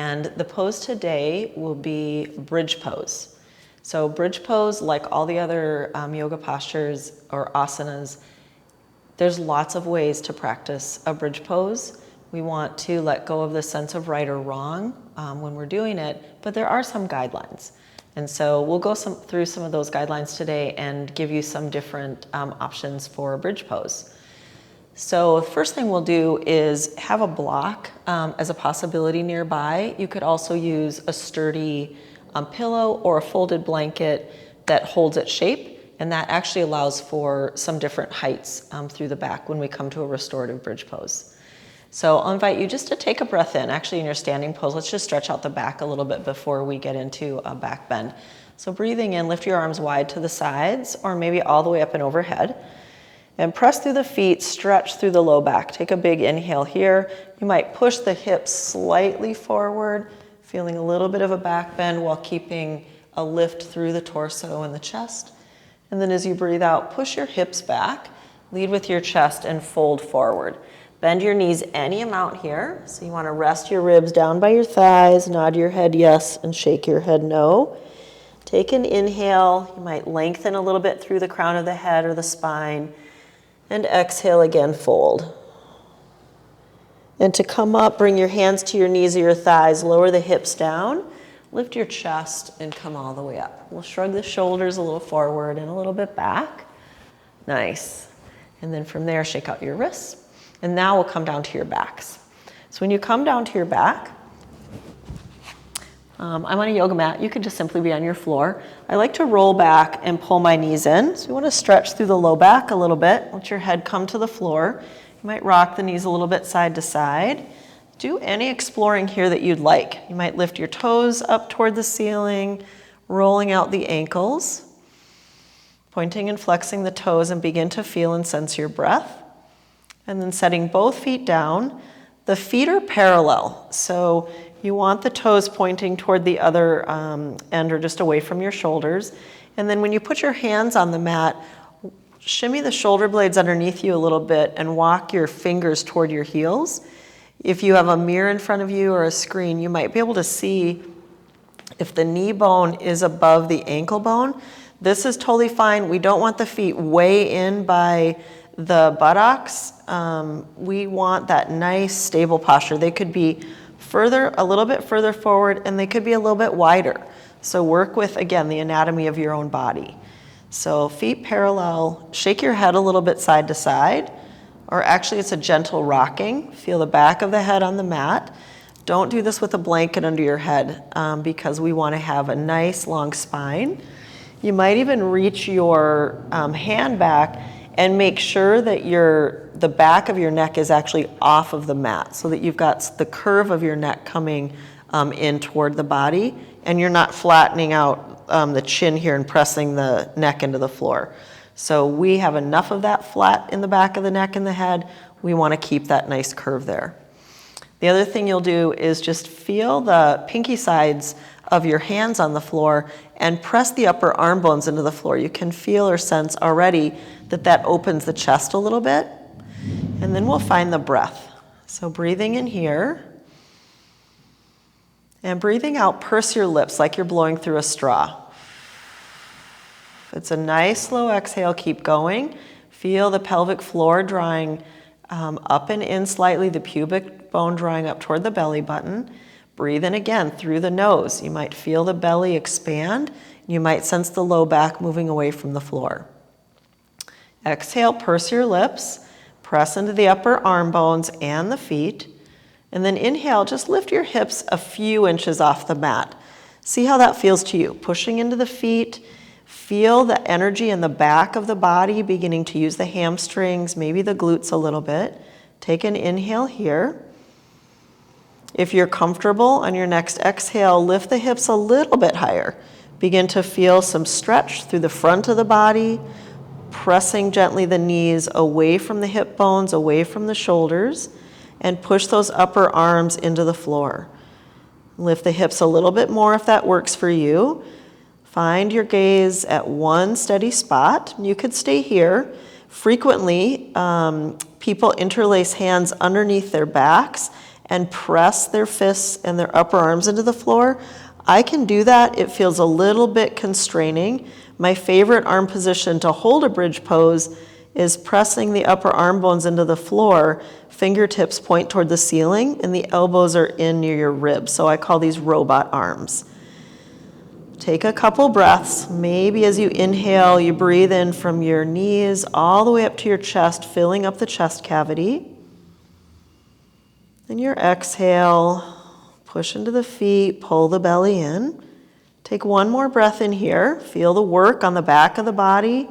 and the pose today will be bridge pose. So bridge pose, like all the other yoga postures or asanas, there's lots of ways to practice a bridge pose. We want to let go of the sense of right or wrong when we're doing it, but there are some guidelines. And so we'll go through some of those guidelines today and give you some different options for a bridge pose. So the first thing we'll do is have a block as a possibility nearby. You could also use a sturdy pillow or a folded blanket that holds its shape, and that actually allows for some different heights through the back when we come to a restorative bridge pose. So I'll invite you just to take a breath in. Actually, in your standing pose, let's just stretch out the back a little bit before we get into a back bend. So breathing in, lift your arms wide to the sides or maybe all the way up and overhead. And press through the feet, stretch through the low back. Take a big inhale here. You might push the hips slightly forward, feeling a little bit of a back bend while keeping a lift through the torso and the chest. And then as you breathe out, push your hips back, lead with your chest and fold forward. Bend your knees any amount here. So you want to rest your ribs down by your thighs, nod your head yes, and shake your head no. Take an inhale. You might lengthen a little bit through the crown of the head or the spine. And exhale again, fold. And to come up, bring your hands to your knees or your thighs, lower the hips down, lift your chest and come all the way up. We'll shrug the shoulders a little forward and a little bit back. Nice. And then from there, shake out your wrists. And now we'll come down to your backs. So when you come down to your back, I'm on a yoga mat. You could just simply be on your floor. I like to roll back and pull my knees in. So you want to stretch through the low back a little bit. Let your head come to the floor. You might rock the knees a little bit side to side. Do any exploring here that you'd like. You might lift your toes up toward the ceiling, rolling out the ankles, pointing and flexing the toes, and begin to feel and sense your breath. And then setting both feet down. The feet are parallel, so you want the toes pointing toward the other end or just away from your shoulders. And then when you put your hands on the mat, shimmy the shoulder blades underneath you a little bit and walk your fingers toward your heels. If you have a mirror in front of you or a screen, you might be able to see if the knee bone is above the ankle bone. This is totally fine. We don't want the feet way in by the buttocks. We want that nice stable posture. They could be a little bit further forward, and they could be a little bit wider. So work with, again, the anatomy of your own body. So feet parallel, shake your head a little bit side to side, or actually it's a gentle rocking. Feel the back of the head on the mat. Don't do this with a blanket under your head because we want to have a nice long spine. You might even reach your hand back and make sure that the back of your neck is actually off of the mat so that you've got the curve of your neck coming in toward the body, and you're not flattening out the chin here and pressing the neck into the floor. So we have enough of that flat in the back of the neck and the head. We want to keep that nice curve there. The other thing you'll do is just feel the pinky sides of your hands on the floor and press the upper arm bones into the floor. You can feel or sense already that opens the chest a little bit. And then we'll find the breath. So breathing in here. And breathing out, purse your lips like you're blowing through a straw. It's a nice slow exhale, keep going. Feel the pelvic floor drawing up and in slightly, the pubic bone drawing up toward the belly button. Breathe in again through the nose. You might feel the belly expand. You might sense the low back moving away from the floor. Exhale, purse your lips. Press into the upper arm bones and the feet. And then inhale, just lift your hips a few inches off the mat. See how that feels to you. Pushing into the feet. Feel the energy in the back of the body, beginning to use the hamstrings, maybe the glutes a little bit. Take an inhale here. If you're comfortable on your next exhale, lift the hips a little bit higher. Begin to feel some stretch through the front of the body, pressing gently the knees away from the hip bones, away from the shoulders, and push those upper arms into the floor. Lift the hips a little bit more if that works for you. Find your gaze at one steady spot. You could stay here. Frequently, people interlace hands underneath their backs and press their fists and their upper arms into the floor. I can do that. It feels a little bit constraining. My favorite arm position to hold a bridge pose is pressing the upper arm bones into the floor, fingertips point toward the ceiling, and the elbows are in near your ribs. So I call these robot arms. Take a couple breaths. Maybe as you inhale, you breathe in from your knees all the way up to your chest, filling up the chest cavity. And your exhale, push into the feet, pull the belly in. Take one more breath in here. Feel the work on the back of the body.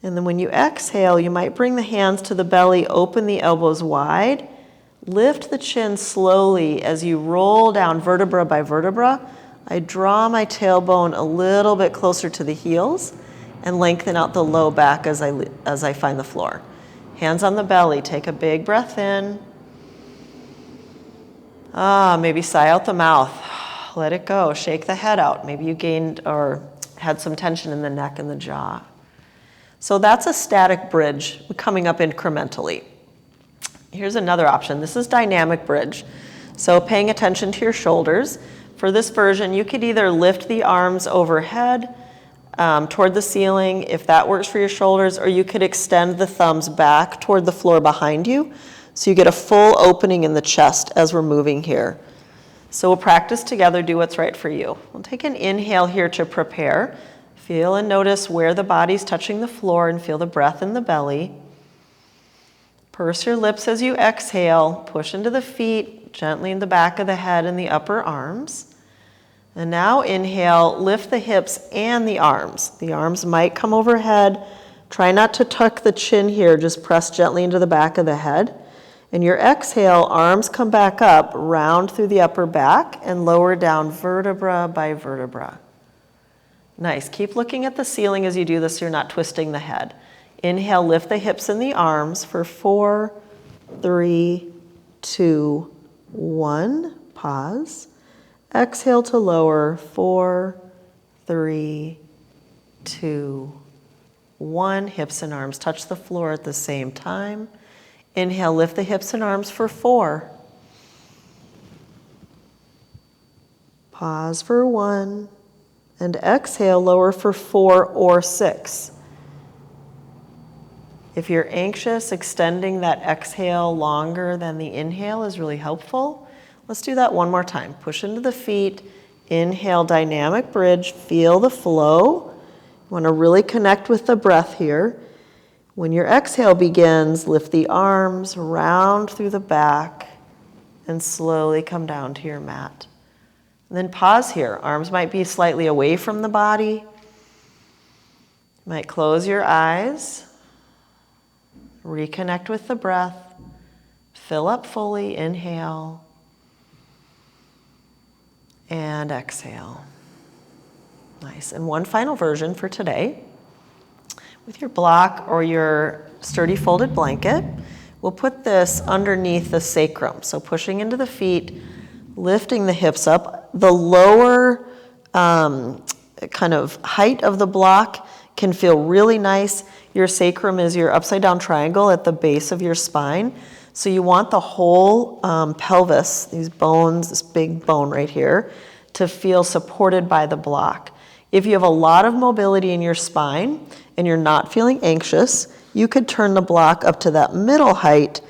And then when you exhale, you might bring the hands to the belly, open the elbows wide. Lift the chin slowly as you roll down vertebra by vertebra. I draw my tailbone a little bit closer to the heels and lengthen out the low back as I find the floor. Hands on the belly. Take a big breath in. Maybe sigh out the mouth. Let it go. Shake the head out. Maybe you gained or had some tension in the neck and the jaw. So that's a static bridge coming up incrementally. Here's another option. This is dynamic bridge. So paying attention to your shoulders. For this version, you could either lift the arms overhead toward the ceiling, if that works for your shoulders, or you could extend the thumbs back toward the floor behind you, so you get a full opening in the chest as we're moving here. So we'll practice together, do what's right for you. We'll take an inhale here to prepare. Feel and notice where the body's touching the floor and feel the breath in the belly. Purse your lips as you exhale. Push into the feet, gently in the back of the head and the upper arms. And now inhale, lift the hips and the arms. The arms might come overhead. Try not to tuck the chin here, just press gently into the back of the head. And your exhale, arms come back up, round through the upper back and lower down vertebra by vertebra. Nice. Keep looking at the ceiling as you do this so you're not twisting the head. Inhale, lift the hips and the arms for 4, 3, 2, 1. Pause. Exhale to lower. 4, 3, 2, 1. Hips and arms touch the floor at the same time. Inhale, lift the hips and arms for 4. Pause for 1. And exhale, lower for 4 or 6. If you're anxious, extending that exhale longer than the inhale is really helpful. Let's do that one more time. Push into the feet. Inhale, dynamic bridge. Feel the flow. You want to really connect with the breath here. When your exhale begins, lift the arms, round through the back, and slowly come down to your mat. And then pause here. Arms might be slightly away from the body. You might close your eyes. Reconnect with the breath. Fill up fully. Inhale. And exhale. Nice. And one final version for today. With your block or your sturdy folded blanket, we'll put this underneath the sacrum. So pushing into the feet, lifting the hips up. The lower kind of height of the block can feel really nice. Your sacrum is your upside down triangle at the base of your spine. So you want the whole pelvis, these bones, this big bone right here, to feel supported by the block. If you have a lot of mobility in your spine and you're not feeling anxious, you could turn the block up to that middle height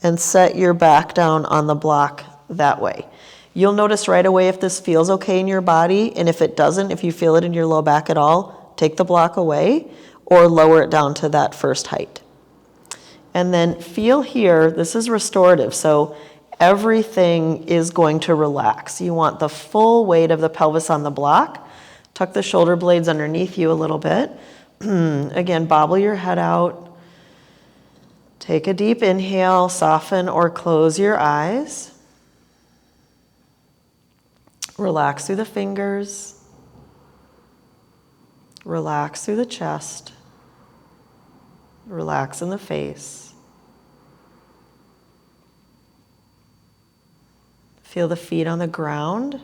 and set your back down on the block that way. You'll notice right away if this feels okay in your body, and if it doesn't, if you feel it in your low back at all, take the block away or lower it down to that first height. And then feel here, this is restorative, so everything is going to relax. You want the full weight of the pelvis on the block. Tuck the shoulder blades underneath you a little bit. Again, bobble your head out. Take a deep inhale, soften or close your eyes. Relax through the fingers. Relax through the chest. Relax in the face. Feel the feet on the ground,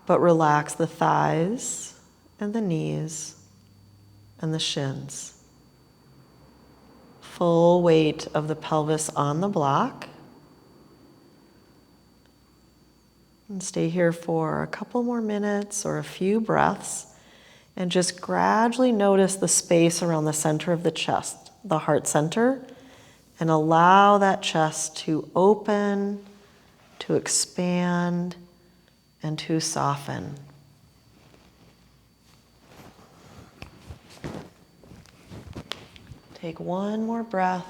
but relax the thighs and the knees and the shins. Full weight of the pelvis on the block. And stay here for a couple more minutes or a few breaths. And just gradually notice the space around the center of the chest, the heart center, and allow that chest to open, to expand, and to soften. Take one more breath.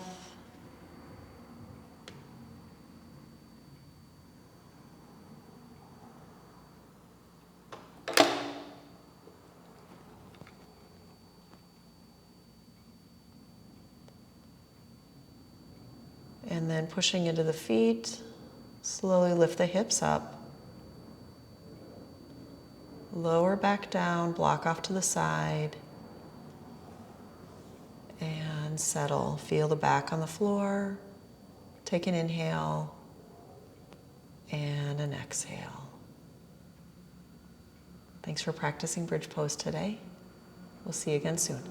And then pushing into the feet, slowly lift the hips up. Lower back down, block off to the side. And settle. Feel the back on the floor. Take an inhale and an exhale. Thanks for practicing bridge pose today. We'll see you again soon.